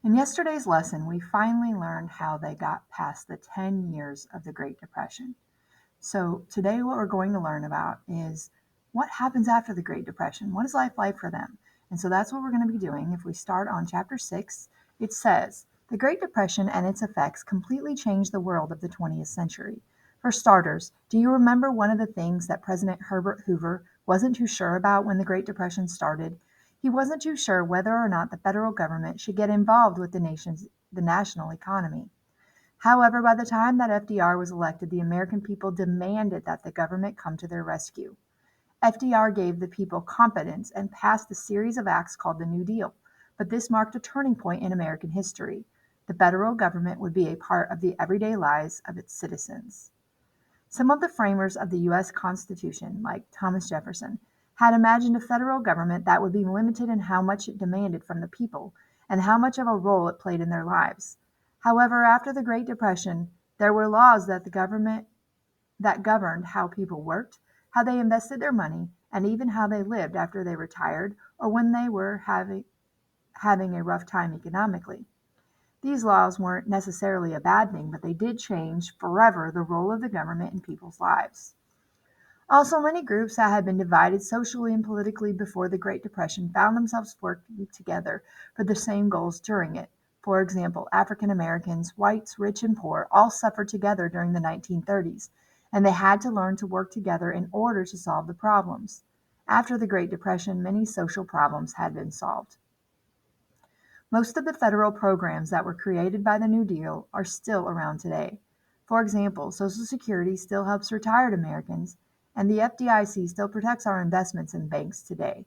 In yesterday's lesson, we finally learned how they got past the 10 years of the Great Depression. So, today, what we're going to learn about is what happens after the Great Depression? What is life like for them? And so, that's what we're going to be doing. If we start on chapter 6, it says the Great Depression and its effects completely changed the world of the 20th century. For starters, do you remember one of the things that President Herbert Hoover wasn't too sure about when the Great Depression started? He wasn't too sure whether or not the federal government should get involved with the national economy. However, by the time that FDR was elected, the American people demanded that the government come to their rescue. FDR gave the people confidence and passed a series of acts called the New Deal. But this marked a turning point in American history. The federal government would be a part of the everyday lives of its citizens. Some of the framers of the U.S. Constitution, like Thomas Jefferson, had imagined a federal government that would be limited in how much it demanded from the people and how much of a role it played in their lives. However, after the Great Depression, there were laws that governed how people worked, how they invested their money, and even how they lived after they retired or when they were having a rough time economically. These laws weren't necessarily a bad thing, but they did change forever the role of the government in people's lives. Also, many groups that had been divided socially and politically before the Great Depression found themselves working together for the same goals during it. For example, African Americans, whites, rich and poor, all suffered together during the 1930s, and they had to learn to work together in order to solve the problems. After the Great Depression, many social problems had been solved. Most of the federal programs that were created by the New Deal are still around today. For example, Social Security still helps retired Americans, and the FDIC still protects our investments in banks today.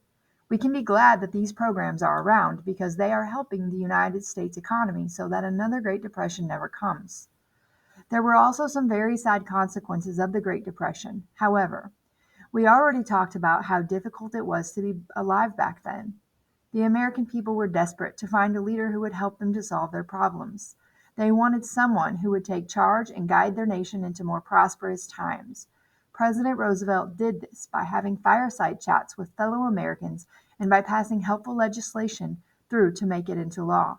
We can be glad that these programs are around because they are helping the United States economy so that another Great Depression never comes. There were also some very sad consequences of the Great Depression. However, we already talked about how difficult it was to be alive back then. The American people were desperate to find a leader who would help them to solve their problems. They wanted someone who would take charge and guide their nation into more prosperous times. President Roosevelt did this by having fireside chats with fellow Americans and by passing helpful legislation through to make it into law.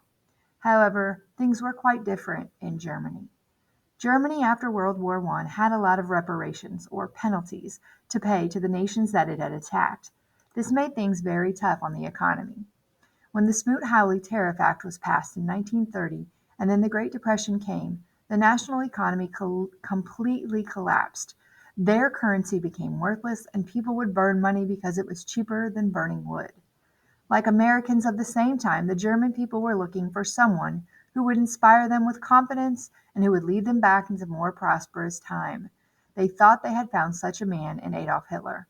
However, things were quite different in Germany. Germany after World War I had a lot of reparations, or penalties, to pay to the nations that it had attacked. This made things very tough on the economy. When the Smoot-Hawley Tariff Act was passed in 1930 and then the Great Depression came, the national economy completely collapsed. Their currency became worthless and people would burn money because it was cheaper than burning wood. Like Americans of the same time, the German people were looking for someone who would inspire them with confidence and who would lead them back into more prosperous time. They thought they had found such a man in Adolf Hitler.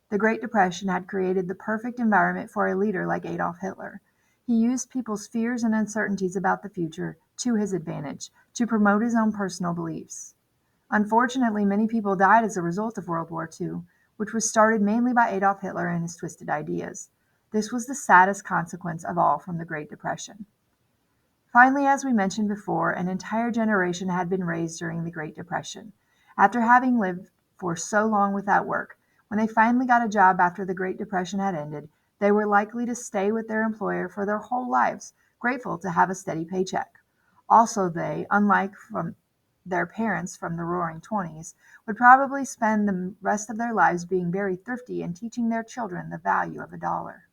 The Great Depression had created the perfect environment for a leader like Adolf Hitler. He used people's fears and uncertainties about the future to his advantage, to promote his own personal beliefs. Unfortunately, many people died as a result of World War II, which was started mainly by Adolf Hitler and his twisted ideas. This was the saddest consequence of all from the Great Depression. Finally, as we mentioned before, an entire generation had been raised during the Great Depression. After having lived for so long without work, when they finally got a job after the Great Depression had ended, they were likely to stay with their employer for their whole lives, grateful to have a steady paycheck. Also, they, unlike from their parents from the Roaring Twenties, would probably spend the rest of their lives being very thrifty and teaching their children the value of a dollar.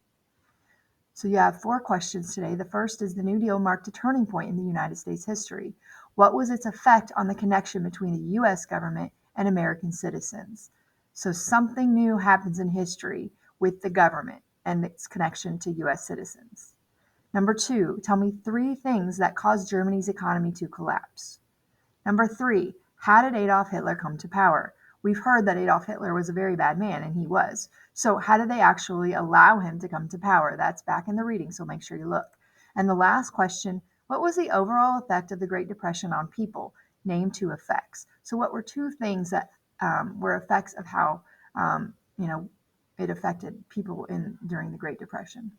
So you have 4 questions today. The first is the New Deal marked a turning point in the United States history. What was its effect on the connection between the U.S. government and American citizens? So something new happens in history with the government and its connection to U.S. citizens. Number 2, tell me 3 things that caused Germany's economy to collapse. Number 3, how did Adolf Hitler come to power? We've heard that Adolf Hitler was a very bad man, and he was. So how did they actually allow him to come to power? That's back in the reading, so make sure you look. And the last question, what was the overall effect of the Great Depression on people? Name 2 effects. So what were 2 things that were effects of how, it affected people during the Great Depression?